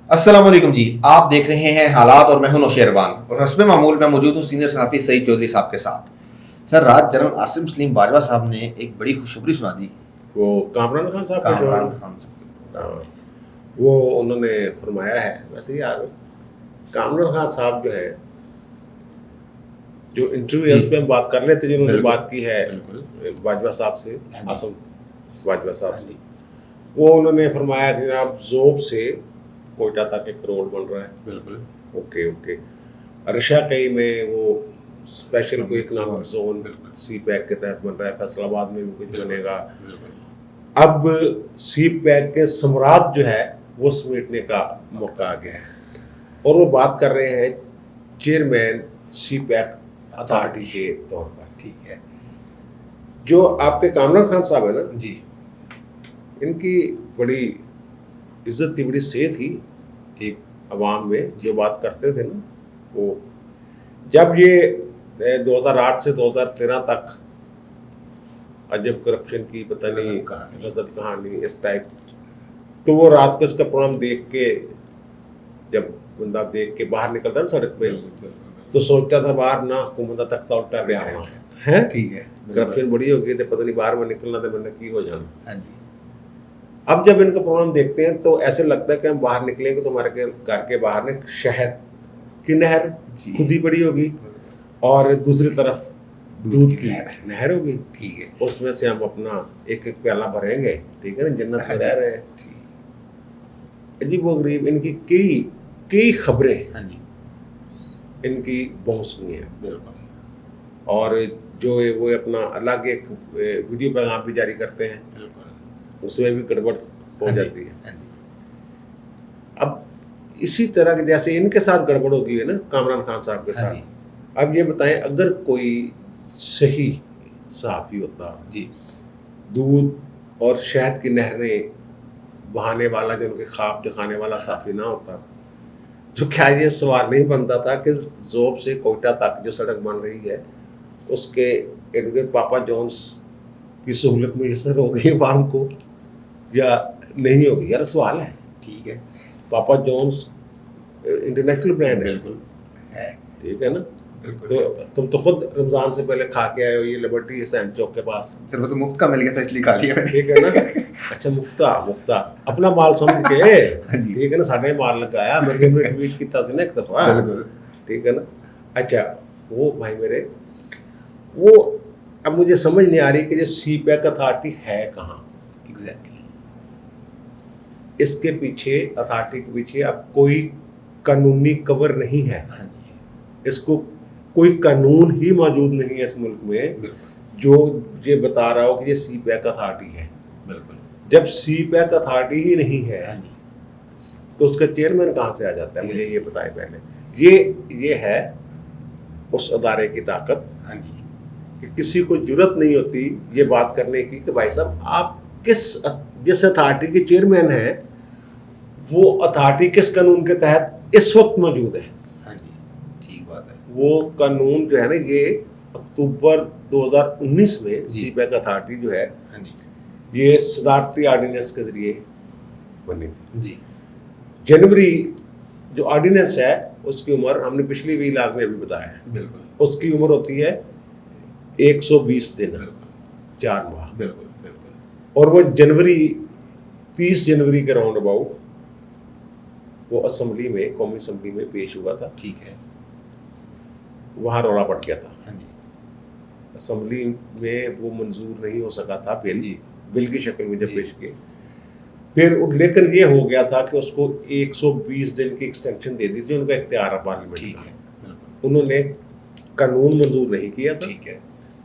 السلام علیکم جی، آپ دیکھ رہے ہیں حالات اور میں ہوں نوشیروان اور حسب معمول میں موجود ہوں سینئر صحافی سعید چودھری صاحب کے ساتھ۔ سر، رات جنرل عاصم سلیم باجوہ صاحب نے ایک بڑی خوشخبری سنا دی۔ وہ کامران خان صاحب کامران خان صاحب، وہ انہوں نے فرمایا ہے، ویسے یار کامران خان صاحب جو ہے، جو انٹرویوز پہ ہم بات کر لیتے جنہوں نے بات کی ہے باجوہ صاحب سے، عاصم باجوہ صاحب سے، وہ انہوں نے فرمایا کہ جناب ذوب سے کوئٹہ تک ایک روڈ بن رہا ہے۔ بالکل اوکے رشا کئی میں وہ اسپیشل کوئی اکنامک زون سی پیک کے تحت بن رہا ہے، فیصل آباد میں بھی کچھ بنے گا۔ اب سی پیک کے ثمرات جو ہے وہ سمیٹنے کا موقع آ گیا ہے، اور وہ بات کر رہے ہیں چیئرمین سی پیک اتھارٹی کے طور پر۔ ٹھیک ہے، جو آپ کے کامران خان صاحب ہیں نا جی، ان کی بڑی عزت تھی، بڑی سے تھی ایک عوام میں، جو بات کرتے تھے نا، وہ جب یہ 2008 سے 2013 تک عجب کرپشن کی پتہ نہیں غضب کہانی اس ٹائپ، تو وہ رات کو اس کا پروگرام دیکھ کے، جب بندہ دیکھ کے باہر نکلتا ہے سڑک پہ، تو سوچتا تھا باہر نہ حکومت تک الٹا پہ آنا ہے، ٹھیک ہے، کرپشن بڑی ہو گئی تھی، پتہ نہیں باہر میں نکلنا تھا، میں نے کی ہو جانا۔ ہاں جی، اب جب ان کا پروگرام دیکھتے ہیں تو ایسے لگتا ہے کہ ہم باہر نکلیں گے تو ہمارے گھر کے باہر نے شہد کی نہر خود ہی بڑی ہوگی، اور دوسری طرف دودھ کی نہر ہوگی، ٹھیک ہے، اس میں سے ہم اپنا ایک ایک پیالہ بھریں گے، ٹھیک ہے نا، جنت میں رہ رہے ہیں۔ عجیب و غریب ان کی کئی خبریں ان کی بونس ہوئی ہیں، بالکل، اور جو وہ اپنا الگ ایک ویڈیو پیغام بھی جاری کرتے ہیں، اس میں بھی گڑبڑ ہو جاتی ہے۔ اب اسی طرح کے جیسے ان کے ساتھ گڑبڑ ہو گئی ہے نا کامران خان صاحب کے ساتھ، اب یہ بتائیں اگر کوئی صحیح صحافی ہوتا، جی، دودھ اور شہد کی نہریں بہانے والا، جو ان کے خواب دکھانے والا صحافی نہ ہوتا، جو کیا یہ سوال نہیں بنتا تھا کہ ذوب سے کوئٹہ تک جو سڑک بن رہی ہے اس کے ارد گرد پاپا جونز کی سہولت میسر ہو گئی عوام کو یا نہیں ہوگی؟ یار سوال ہے۔ ٹھیک ہے، پاپا جونز انٹرنیشنل برانڈ ہے، بالکل ہے، ٹھیک ہے نا، تو تم تو خود رمضان سے پہلے کھا کے آئے ہو یہ لبرٹی سینٹ چوک کے پاس، سر وہ تو مفت کا مل گیا تھا اس لیے کھا لیا میں نے، ٹھیک ہے نا۔ اچھا مفتا اپنا مال سمجھ کے، ٹھیک ہے نا، ساڑھے مال لگایا، میں نے ٹویٹ کیتا سی نا ایک دفعہ، ٹھیک ہے نا۔ اچھا وہ بھائی میرے، وہ اب مجھے سمجھ نہیں آ رہی کہ یہ سی پیک اتھارٹی ہے کہاں ایگزیکٹلی، اس کے پیچھے، اتھارٹی کے پیچھے اب کوئی قانونی کور نہیں ہے، اس کو کوئی قانون ہی موجود نہیں ہے اس ملک میں جو یہ بتا رہا ہو کہ یہ سی پیک اتھارٹی ہے۔ بالکل، جب سی پیک اتھارٹی ہی نہیں ہے تو اس کا چیئرمین کہاں سے آ جاتا ہے؟ مجھے یہ بتائیں پہلے۔ یہ ہے اس ادارے کی طاقت کہ کسی کو جرت نہیں ہوتی یہ بات کرنے کی کہ بھائی صاحب آپ جس اتھارٹی کے چیئرمین ہیں وہ اتھارٹی کس قانون کے تحت اس وقت موجود ہے؟ ٹھیک بات ہے، وہ قانون جو ہے نا، یہ اکتوبر 2019 میں سی پیک اتھارٹی جو ہے یہ صدارتی آرڈیننس کے ذریعے بنی تھی۔ جی، جنوری جو آرڈیننس ہے اس کی عمر ہم نے پچھلی بھی لاگ میں ابھی بتایا ہے، بالکل، اس کی عمر ہوتی ہے 120 دن، 4 ماہ، بالکل، اور وہ 30 جنوری کے راؤنڈ اباؤٹ وہ اسمبلی میں، قومی اسمبلی میں پیش ہوا تھا، ٹھیک ہے، وہاں رولا پڑ گیا تھا، اسمبلی میں وہ منظور نہیں ہو سکا تھا بل کی شکل میں جب پیش کیے، پھر لیکن یہ ہو گیا تھا کہ اس کو 120 دن کی ایکسٹینشن دے دی تھی، ان کا اختیار ہے پارلیمنٹ کا، انہوں نے قانون منظور نہیں کیا تھا،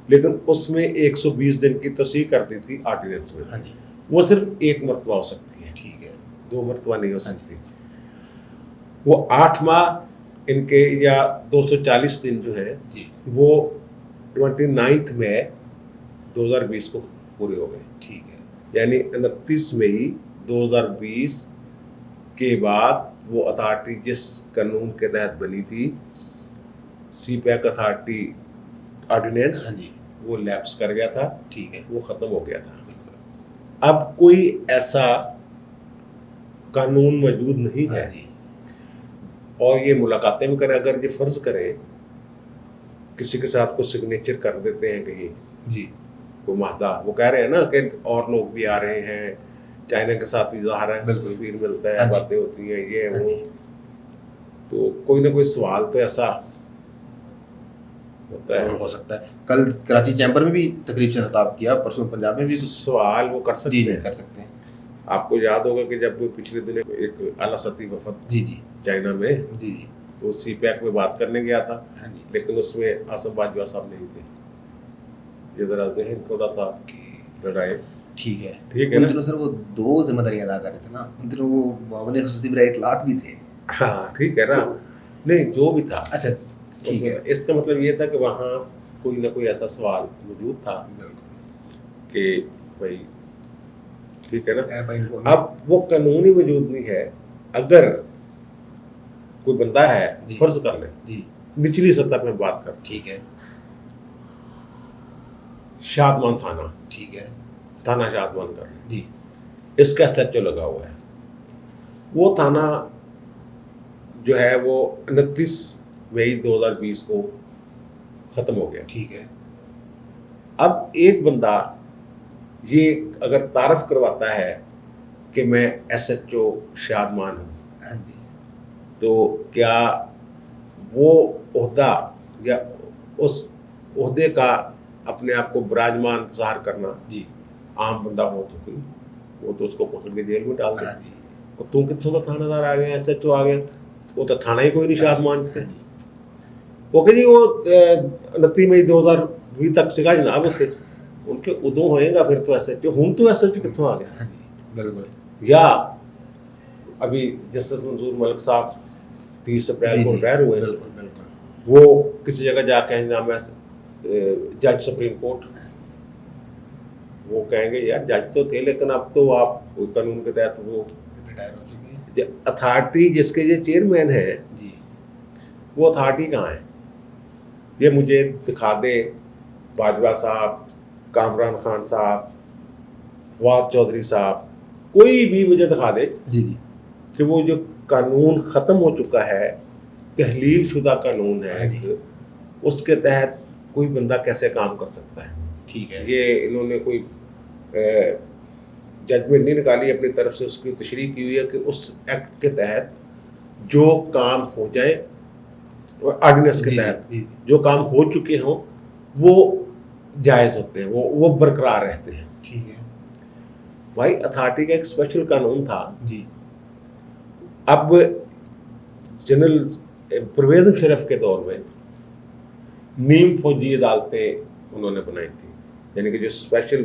لیکن اس میں 120 دن کی توسیع کر دی تھی آرڈیننس میں، وہ صرف ایک مرتبہ ہو سکتی ہے، ٹھیک ہے، 2 مرتبہ نہیں ہو سکتی۔ وہ 8 ماہ ان کے یا 240 دن جو ہے وہ 29 مئی 2020 کو پورے ہو گئے، ٹھیک ہے، یعنی 29 مئی 2020 کے بعد وہ اتھارٹی جس قانون کے تحت بنی تھی، سی پیک اتھارٹی آرڈیننس، وہ لیپس کر گیا تھا، ٹھیک ہے، وہ ختم ہو گیا تھا۔ اب کوئی ایسا قانون موجود نہیں ہے اور یہ ملاقاتیں بھی کریں. اگر یہ فرض کریں کسی کے ساتھ کوئی سگنیچر کر دیتے ہیں کہیں جی کوئی معاہدہ, وہ کہہ رہے ہیں نا کہ اور لوگ بھی آ رہے ہیں, چائنا کے ساتھ بھی ظاہر ہے سفیر ملتا ہے, باتیں ہوتی ہیں یہ وہ, تو کوئی نہ کوئی سوال تو ایسا ہوتا ہے. ہو سکتا ہے کل کراچی چیمبر میں بھی تقریب سے خطاب کیا, پرسوں پنجاب میں بھی سوال وہ کر سکتے ہیں. کر سکتے ہیں. آپ کو یاد ہوگا کہ جب پچھلے دنوں ایک اعلیٰ سطحی وفد جی چائنا میں جی تو سی پیک میں بات کرنے گیا تھا, لیکن اس میں آصف باجوہ صاحب نہیں تھے. یہ ذرا ذہن تھوڑا سا لڑائے. ٹھیک ہے نا. ان دنوں سر وہ 2 ذمہ داریاں ادا کر رہے تھے نا, ان دنوں وہ معاون خصوصی برائے اطلاعات بھی تھے. ہاں ٹھیک ہے نا, نہیں جو بھی تھا. اچھا ٹھیک ہے. اس کا مطلب یہ تھا کہ وہاں کوئی نہ کوئی ایسا سوال موجود تھا کہ بھائی ٹھیک ہے نا. اب وہ قانونی موجود نہیں ہے. اگر کوئی بندہ ہے فرض کر لیں جی نچلی سطح پہ بات کر, ٹھیک ہے, شادمان تھانہ, ٹھیک ہے, تھانہ شادمان کر لیں, جی اس کا SHO لگا ہوا ہے. وہ تھانہ جو ہے وہ 29 مئی 2020 کو ختم ہو گیا. ٹھیک ہے. اب ایک بندہ یہ اگر تعارف کرواتا ہے کہ میں SHO شادمان ہوں, تو کیا وہ عہدہ یا اس عہدے کا اپنے آپ کو براجمان ظاہر کرنا جی عام بندہ ہو چکی, وہ تو اس کو پکڑ کے جیل میں ڈال دے. اور تم کتوں کا تھانہ دار آ گیا, SHO آ گیا, وہ تو تھانہ ہی کوئی نہیں شادمان تھے. وہ کہ جی وہ 29 مئی 2020 تک سکھا جناب تھے, ان کے ادوں ہوئے گا پھر تو SHO ہوں, تو SHO کتوں آ گیا. بالکل. یا ابھی جسٹس منظور ملک صاحب 30 اپریل کو ریٹائر ہوئے, وہ کسی جگہ جا کے نام ہے جج سپریم کورٹ, وہ کہیں گے یار جج تو تھے لیکن اب تو آپ قانون کے تحت وہ ریٹائر ہو چکے ہیں. اتھارٹی جس کے یہ چیئرمین ہیں وہ اتھارٹی کہاں ہے؟ یہ مجھے دکھا دے باجوہ صاحب, کامران خان صاحب, فواد چودھری صاحب, کوئی بھی مجھے دکھا دے کہ وہ جو قانون ختم ہو چکا ہے, تحلیل شدہ قانون ہے, اس کے تحت کوئی بندہ کیسے کام کر سکتا ہے. ٹھیک ہے. یہ انہوں نے کوئی ججمنٹ نہیں نکالی اپنی طرف سے, اس کی تشریح کی ہوئی ہے کہ اس ایکٹ کے تحت جو کام ہو جائے, آرڈیننس کے تحت جو کام ہو چکے ہوں وہ جائز ہوتے ہیں, وہ برقرار رہتے ہیں. ٹھیک ہے بھائی اتھارٹی کا ایک اسپیشل قانون تھا. جی. اب جنرل پرویز مشرف کے دور میں نیم فوجی عدالتیں انہوں نے بنائی تھی, یعنی کہ جو اسپیشل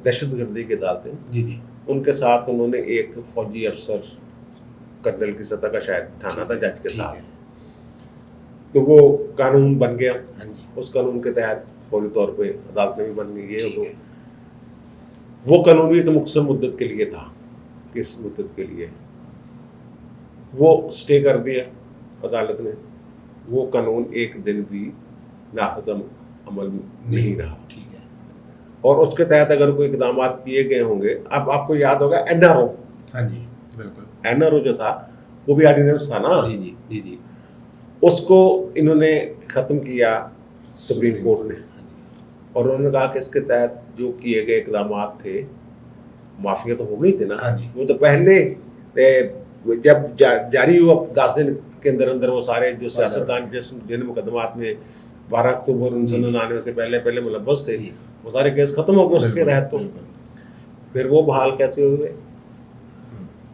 دہشت گردی کی عدالتیں, جی ان کے ساتھ انہوں نے ایک فوجی افسر کرنل کی سطح کا شاید بٹھانا تھا جج کے ساتھ. تو وہ قانون بن گیا, اس قانون کے تحت فوری طور پہ عدالتیں بھی بن گئی. یہ وہ قانون بھی ایک مختصر مدت کے لیے تھا, کس مدت کے لیے, وہ اسٹے کر دیا عدالت نے. وہ قانون ایک دن بھی نافذ عمل نہیں رہا. ٹھیک ہے. اور اس کے تحت اگر کوئی اقدامات کیے گئے ہوں گے, اب آپ کو یاد ہوگا NRO, ہاں جی بالکل, NRO جو تھا وہ بھی آرڈیننس تھا نا. جی اس کو انہوں نے ختم کیا سپریم کورٹ نے, اور انہوں نے کہا کہ اس کے تحت جو کیے گئے اقدامات تھے, معافیت تو ہو گئی تھی نا, وہ تو پہلے جب جاری ہوا 10 دن کے اندر اندر وہ سارے جو سیاستدان جن مقدمات میں 12 اکتوبر 1999 سے پہلے ملوث تھے, وہ سارے کیس ختم ہو گئے اس کے تحت. تو پھر وہ بحال کیسے ہوئے؟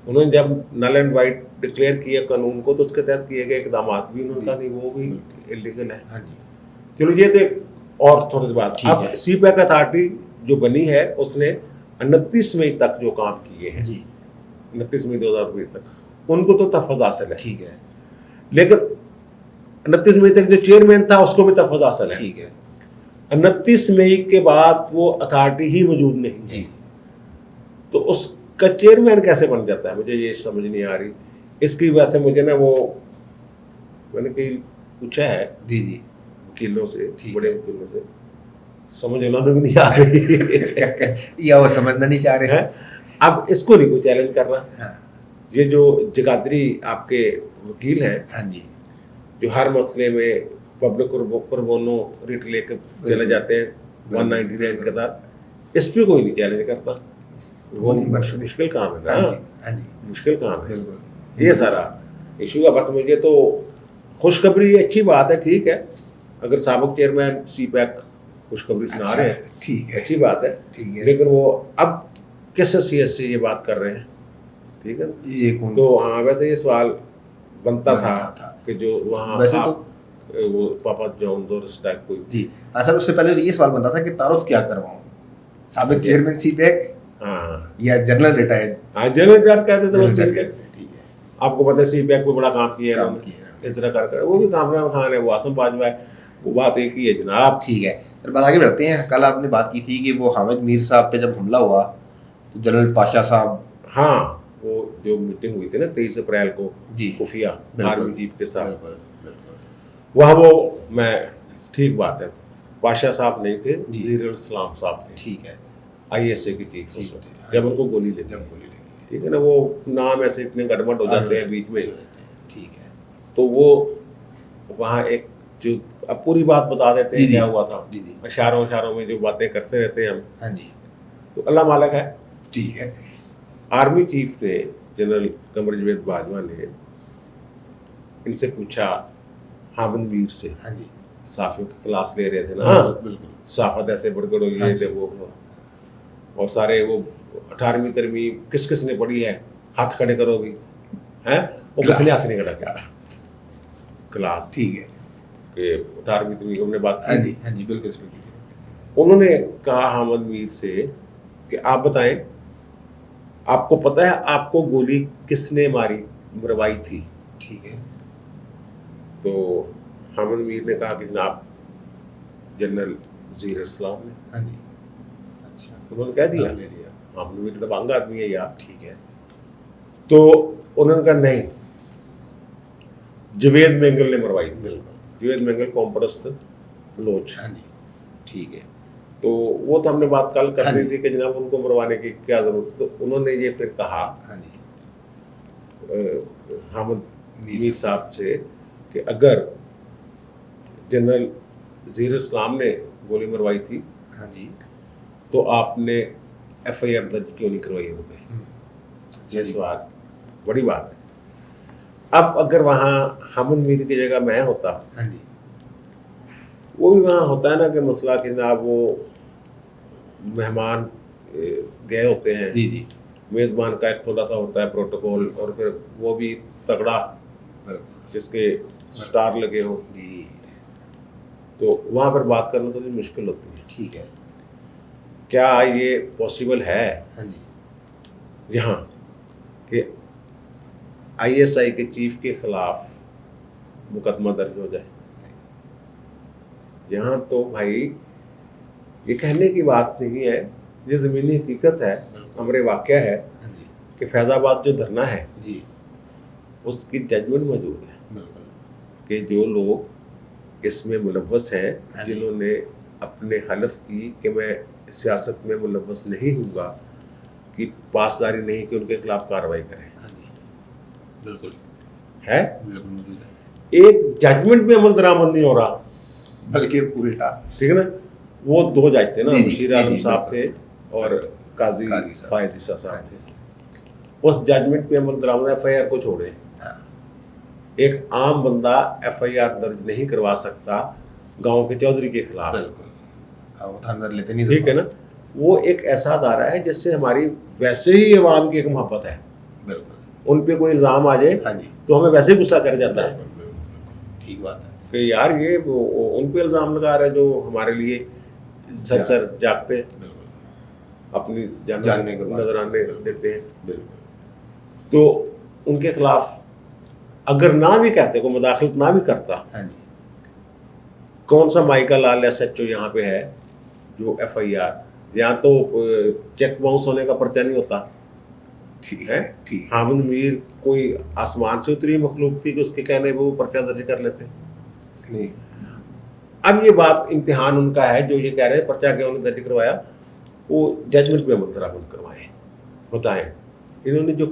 انہوں نے جب نل اینڈ وائٹ ڈکلیئر کیا قانون کو, تو اس کے تحت کیے گئے اقدامات بھی انہوں نے کہا نہیں وہ بھی اللیگل ہے. چلو یہ تو اور تھوڑی بات. اب سی پیک اتھارٹی جو بنی ہے اس نے 29 مئی تک جو کام کیے ہیں, 29 مئی 2020 تک, ان کو تو تحفظ حاصل ہے. ٹھیک ہے. لیکن 29 مئی تک جو چیئرمین تھا اس کو بھی تحفظ حاصل ہے. ٹھیک ہے. 29 مئی کے بعد وہ اتھارٹی ہی موجود نہیں. جی. تو اس کا چیئرمین کیسے بن جاتا ہے, مجھے یہ سمجھ نہیں آ رہی. اس کی وجہ سے مجھے نا وہ میں نے کہیں پوچھا ہے وکیلوں سے, بڑے وکیلوں سے, سمجھ انہوں نے بھی نہیں آ رہی یا وہ سمجھنا نہیں چاہ رہے ہیں. اب اس کو نہیں کوئی چیلنج کر رہا. یہ جو جگادری آپ کے وکیل ہیں ہاں جی جو ہر مسئلے میں پبلک پر بونو ریٹ لے کے چلے جاتے ہیں 199 کے ساتھ, اس پہ کوئی نہیں چیلنج کرتا. وہ مشکل کام ہے نا, ہاں جی مشکل کام ہے بالکل یہ سارا ایشو کا. بس مجھے تو خوشخبری اچھی بات ہے, ٹھیک ہے, اگر سابق چیئرمین سی پیک خوشخبری سنا رہے ہیں ٹھیک ہے اچھی بات ہے, ٹھیک ہے. لیکن وہ اب کس حیثیت سے یہ بات کر رہے ہیں, ٹھیک ہے. یہ کون تو ہاں ویسے یہ سوال بنتا تھا کہ جو وہاں ویسے تو وہ پاپا جونز اور اس ٹائپ کوئی جی سر اس سے پہلے یہ سوال بنتا تھا کہ تعارف کیا کرواؤں, سابق چیئرمین سی پیک ہاں یا جنرل ریٹائرڈ. ہاں جنرل ریٹائر کہتے تھے بس, ٹھیک ہے. ٹھیک ہے آپ کو پتہ ہے سی پیک کو بڑا کام کیا ہے انہوں نے, اس طرح کر وہ بھی کامران خان ہے, وہ آسم باجوہ ہے, وہ بات ایک ہی ہے جناب. ٹھیک ہے سر بات آگے بڑھتے ہیں. کل آپ نے بات کی تھی کہ وہ حامد میر صاحب پہ جب حملہ ہوا تو جنرل پاشا صاحب, ہاں وہ جو میٹنگ ہوئی تھی نا 23 اپریل کو جی خفیہ آرمی چیف کے ساتھ, بالکل وہاں وہ میں ٹھیک بات ہے پاشا صاحب نہیں تھے, جی. وزیر الاسلام صاحب تھے, ٹھیک ہے آئی ایس اے کے چیف جی. جب ان کو گولی لگی, جب گولی لگی, ٹھیک ہے نا, وہ نام ایسے اتنے گڑبڑ ہو جاتے ہیں بیچ میں, ٹھیک ہے. تو وہ وہاں ایک جو اب پوری بات بتا دیتے ہیں کیا ہوا تھا, جی جی اشاروں میں جو باتیں کرتے رہتے ہیں ہم, ہاں جی تو اللہ مالک ہے. ٹھیک ہے. آرمی چیف نے جنرل قمر جاوید باجوہ نے ان سے پوچھا حامد میر سے, ہاں جی صحافیوں کی کلاس لے رہے تھے نا, بالکل صحافت ایسے بڑگڑ ہوئی ہے وہ, اور سارے وہ 18ویں ترمیم کس کس نے پڑھی ہے, ہاتھ کھڑے کرو گی ہیں, وہ کس نے ہاتھ نہیں کھڑا کیا کلاس, ٹھیک ہے کہ 18ویں ترمیم ہم نے بات ہاں کی جی تھی. ہاں جی بالکل. انہوں نے کہا حامد میر سے کہ آپ بتائیں آپ کو پتہ ہے آپ کو گولی کس نے مروائی تھی. ٹھیک ہے. تو حامد میر نے کہا کہ جناب جنرل وزیر اسلام نے. ہاں جی اچھا انہوں نے کہہ دیا, لے لیا. حامد میر تو بانگا آدمی ہے یار. ٹھیک ہے. تو انہوں نے کہا نہیں جوید مینگل نے مروائی تھی. بالکل جوید مینگل قوم پرست لوچ. ہاں جی ٹھیک ہے. تو وہ تو ہم نے بات کل کر دی تھی کہ جناب ان کو مروانے کی کیا ضرورت. تو انہوں نے یہ پھر کہا ہاں جی حامد میر صاحب سے کہ اگر جنرل وزیر اسلام نے گولی مروائی تھی ہاں جی تو آپ نے ایف آئی آر درج کیوں نہیں کروائی ان پہ. یہ سوال بڑی بات ہے. اب اگر وہاں حامد میر کی جگہ میں ہوتا, ہاں جی وہ بھی وہاں ہوتا ہے نا کہ مسئلہ کہ جناب وہ مہمان گئے ہوتے ہیں, جی جی میزبان کا ایک تھوڑا سا ہوتا ہے پروٹوکول, اور پھر وہ بھی تگڑا جس کے سٹار لگے ہوں, جی تو وہاں پر بات کرنا تھوڑی مشکل ہوتی ہے. ٹھیک ہے. کیا یہ پاسبل ہے ہاں جی یہاں کہ آئی ایس آئی کے چیف کے خلاف مقدمہ درج ہو جائے؟ یہاں تو بھائی یہ کہنے کی بات نہیں ہے, یہ زمینی حقیقت ہے, امر واقعہ ہے ہاں جی کہ فیض آباد جو دھرنا ہے جی اس کی ججمنٹ موجود ہے بالکل کہ جو لوگ اس میں ملوث ہیں, جنہوں نے اپنے حلف کی کہ میں سیاست میں ملوث نہیں ہوں گا, کی پاسداری نہیں کہ ان کے خلاف کارروائی کریں. ہاں جی بالکل ہے بالکل موجود ہے. ایک ججمنٹ میں عمل درآمد نہیں ہو رہا, بلکہ الٹا. ٹھیک ہے نا. وہ 2 جج تھے نا, جی جی بشیر عالم صاحب تھے اور قاضی فائز عیسیٰ صاحب تھے. اس ججمنٹ پہ عمل درآمد, ایف آئی آر کو چھوڑے, ایک عام بندہ ایف آئی آر درج نہیں کروا سکتا گاؤں کے چودھری کے خلاف. ٹھیک ہے نا. وہ ایک ایسا ادارہ ہے جس سے ہماری ویسے ہی عوام کی ایک محبت ہے, بالکل ان پہ کوئی الزام آ جائے ہاں جی تو ہمیں ویسے ہی غصہ کر جاتا ہے ٹھیک بات ہے کہ یار یہ ان پہ الزام لگا رہے جو ہمارے لیے سر جاگتے اپنی جاننے نظرانے دیتے ہیں. بالکل تو ان کے خلاف اگر نہ بھی کہتے, کوئی مداخلت نہ بھی کرتا, ہاں جی کون سا مائیکا لال ایس ایچ او یہاں پہ ہے جو ایف آئی آر, یہاں تو چیک باؤنس ہونے کا پرچہ نہیں ہوتا. ٹھیک ہے ٹھیک. حامد میر کوئی آسمان سے اتری مخلوق تھی کہ اس کے کہنے پہ وہ پرچہ درج کر لیتے نہیں. اب یہ بات امتحان ان کا ہے جو یہ کہہ رہے ہیں پرچہ کیوں نے درج کروایا, وہ ججمنٹ میں عمل درآمد کروائیں. بتائیں انہوں نے جو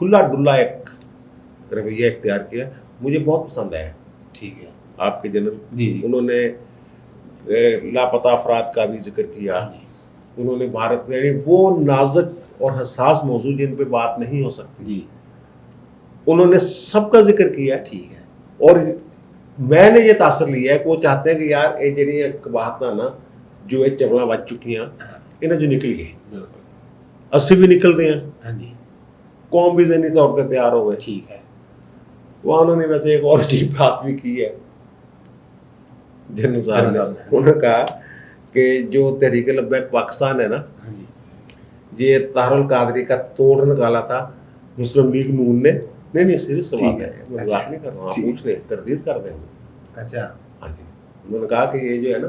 کھلا ڈلا ایک رویہ اختیار کیا، مجھے بہت پسند آیا. ٹھیک ہے. آپ کے جنرل جی انہوں نے لاپتہ افراد کا بھی ذکر کیا، انہوں نے بھارت کے، یعنی وہ نازک اور حساس موضوع جن پہ بات نہیں ہو سکتی جی انہوں نے سب کا ذکر کیا. ٹھیک ہے. اور میں نے یہ تاثر لیا ہے کہ وہ چاہتے ہیں کہ یار یہ جڑی بات نا جو یہ چبلاں بچ چکی ہیں انہیں جو نکل گئے، بالکل 80 بھی نکل رہے ہیں، ہاں جی قوم بھی ذہنی طور پہ تیار ہو گئے. ٹھیک ہے. وہاں انہوں نے ویسے ایک اور عجیب بات بھی کی ہے جنرل صاحب نے، جنرل صاحب نے. انہوں نے کہا کہ جو تحریک لبیک پاکستان ہے نا، ہاں جی یہ طاہر القادری کا توڑ نکالا تھا مسلم لیگ نون نے. نہیں سیریس سوال ہے، میں مذاق نہیں کر رہا ہوں، آپ پوچھ لیں، تردید کر دیں. اچھا ہاں جی، انہوں نے کہا کہ یہ جو ہے نا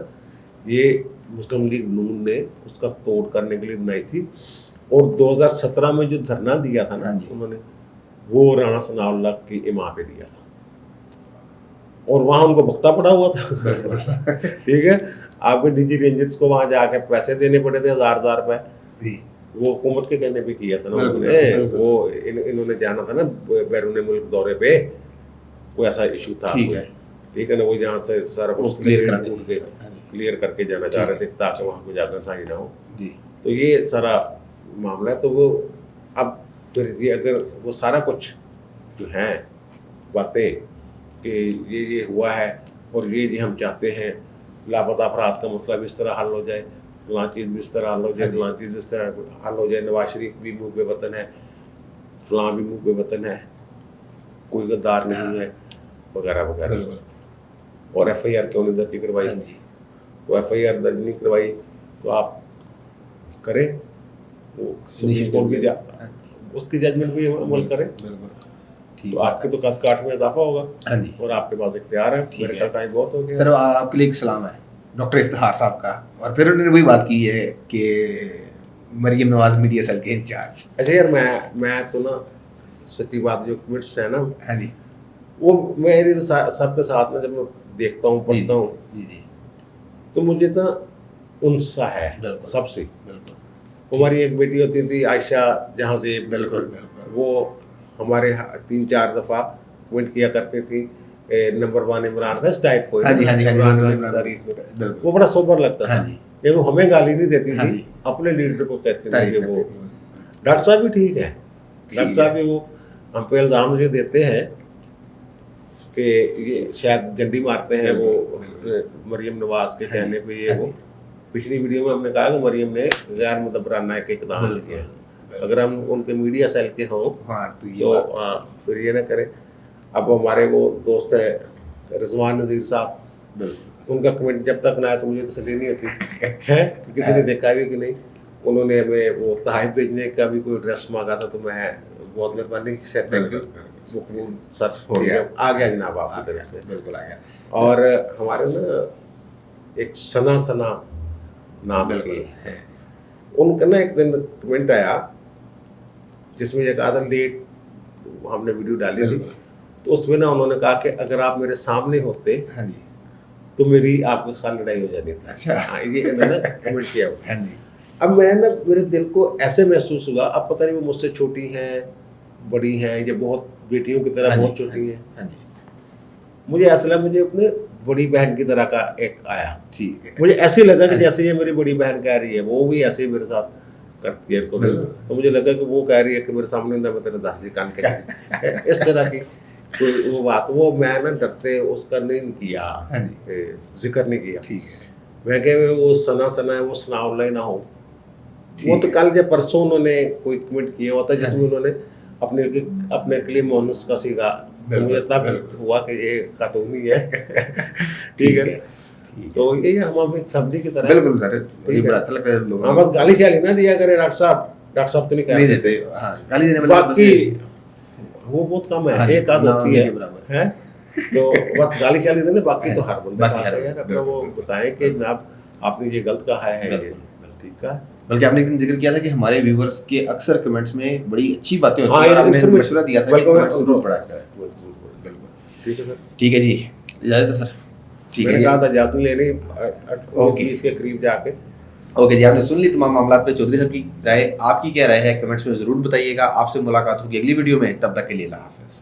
یہ مسلم لیگ نون نے اس کا توڑ کرنے کے لیے بنائی تھی، اور 2017 میں جو دھرنا دیا تھا نا انہوں نے، وہ رانا ثناء اللہ کی اماں پہ دیا تھا، اور وہاں ان کو بکتا پڑا ہوا تھا. ٹھیک ہے. آپ کے ڈی جی رینجرز کو وہاں جا کے پیسے دینے پڑے تھے 1000 روپے، وہ حکومت کے کہنے پہ کیا تھا نا انہوں نے. وہ انہوں نے جانا تھا نا بیرون ملک دورے پہ، کوئی ایسا ایشو تھا، ٹھیک ہے نا، وہ جہاں سے سارا کچھ کلیئر کر کے جانا چاہ رہے تھے تاکہ وہاں کو جا کر سائی نہ ہو. تو یہ سارا معاملہ ہے. تو وہ اب پھر یہ اگر وہ سارا کچھ جو ہیں باتیں کہ یہ ہوا ہے اور یہ ہم چاہتے ہیں لاپتہ افراد کا مسئلہ بھی اس طرح حل ہو جائے، فلاں چیز بھی اس طرح حل ہو جائے، فلاں چیز بھی اس طرح حل ہو جائے، نواز شریف بھی منہ پہ وطن ہے، فلاں بھی منہ پہ وطن ہے، کوئی غدار نہیں ہے، وغیرہ وغیرہ. اور ایف آئی آر کیوں نہیں درج کروائی؟ تو ایف آئی آر درج نہیں کروائی تو آپ کریں، وہ سپریم کورٹ بھی اس کی ججمنٹ بھی عمل کریں، تو آپ کے تو قد کاٹ میں اضافہ ہوگا اور آپ کے پاس اختیار ہے. میرے کا ٹائم بہت ہو گیا. سر آپ کے لیے ایک سلام ہے ڈاکٹر افتخار صاحب کا، اور پھر انہوں نے وہی بات کی ہے کہ مریم نواز میڈیا سیل کے انچارج. اچھا یار میں تو نا سچی بات جو کمنٹس ہیں نا ہاں جی وہ میری سب کے ساتھ نا جب میں دیکھتا ہوں پڑھتا ہوں تو مجھے نا انسا ہے سب سے. ہماری ایک بیٹی ہوتی تھی عائشہ جہاں سے، بالکل وہ ہمارے 3-4 دفعہ کمنٹ کیا کرتے تھی نمبر 1 عمران کا اس ٹائپ کو، تعریف میں وہ بڑا سوبر لگتا تھا. یہ وہ ہمیں گالی نہیں دیتی تھی، اپنے لیڈر کو کہتے تھے کہ وہ ڈاکٹر صاحب بھی ٹھیک ہے، ڈاکٹر صاحب بھی وہ ہم پہ الزام مجھے دیتے ہیں کہ یہ شاید ڈنڈی مارتے ہیں وہ مریم نواز کے کہنے پہ. یہ وہ پچھلی ویڈیو میں ہم نے کہا کہ مریم نے غیر مدبرانہ ایک اقدام کیا ہے. اگر ہم ان کے میڈیا سیل کے ہوں تو پھر یہ نہ کریں. اب ہمارے وہ دوست ہیں رضوان نذیر صاحب، ان کا کمنٹ جب تک نہ آیا تو مجھے تسلی نہیں ہوتی ہے کسی نے دیکھا بھی کہ نہیں. انہوں نے ہمیں وہ تحائف بھیجنے کا بھی کوئی ایڈریس مانگا تھا، تو میں بہت مہربانی تھینک یو، وہ سر ہو گیا، آ گیا جناب آپ کی طرف سے. بالکل آ گیا. اور ہمارے نا ایک ثنا نام کے ہیں، ان کا نا ایک دن کمنٹ آیا جس میں یہ کہا تھا لیٹ ہم نے ویڈیو ڈالی تھی، تو اس میں نا انہوں نے کہا کہ اگر آپ میرے سامنے ہوتے تو میری آپ کے ساتھ لڑائی ہو جاتی تھی. اچھا یہ انہوں نے کمنٹ کیا. اب میں نا میرے دل کو ایسے محسوس ہوا، اب پتہ نہیں وہ مجھ سے چھوٹی ہیں بڑی ہیں یا بہت بیٹیوں کی طرح بہت چھوٹی ہیں، مجھے ایسا لگا مجھے اپنے بڑی بہن کی طرح کا ایک آیا. مجھے ایسے لگا کہ جیسے یہ میری بڑی بہن کہہ رہی ہے، وہ بھی ایسے ہی میرے ساتھ کرتی ہے. تو مجھے لگا کہ وہ کہہ رہی ہے کہ میرے سامنے میں تیرے 10 کان کے اس طرح کی کوئی وہ بات. وہ میں نا ڈرتے اس کا نہیں کیا، ذکر نہیں کیا. میں کہ وہ ثنا ہے وہ ثناء اللہ نہ ہو. وہ تو کل جب پرسوں انہوں نے کوئی کمنٹ کیا ہوا تھا جس میں انہوں نے اپنے کلیم مونس کا سیکھا. مجھے تب ہوا کہ یہ خاتون ہی ہے. ٹھیک ہے. تو یہ ہم فیملی کی طرح بالکل سر ہاں بس گالی شالی نہ دیا کرے ڈاکٹر صاحب تو نہیں کہہ دیتے گالی دینے والے، باقی وہ بہت کم ہے، ایک آدھ ہوتی ہے تو بس گالی شالی نہیں دے. باقی تو ہر بندہ یار اپنا وہ بتائیں کہ جناب آپ نے یہ غلط کہا ہے، ٹھیک ہے. بلکہ آپ نے ایک دن ذکر کیا تھا کہ ہمارے ویورز کے اکثر کمنٹس میں بڑی اچھی باتیں ہوتی ہیں، آپ نے مشورہ دیا تھا کہ کمنٹس ضرور پڑھا کریں. ٹھیک ہے سر، ٹھیک ہے جی، اجازت ہے سر. میں نے کہا تھا اجازت لینی 20 کے قریب جا کے اوکے جی، آپ نے سن لی تمام معاملات پہ چودھری صاحب کی رائے. آپ کی کیا رائے ہے کمنٹس میں ضرور بتائیے گا. آپ سے ملاقات ہوگی اگلی ویڈیو میں، تب تک کے لیے اللہ حافظ.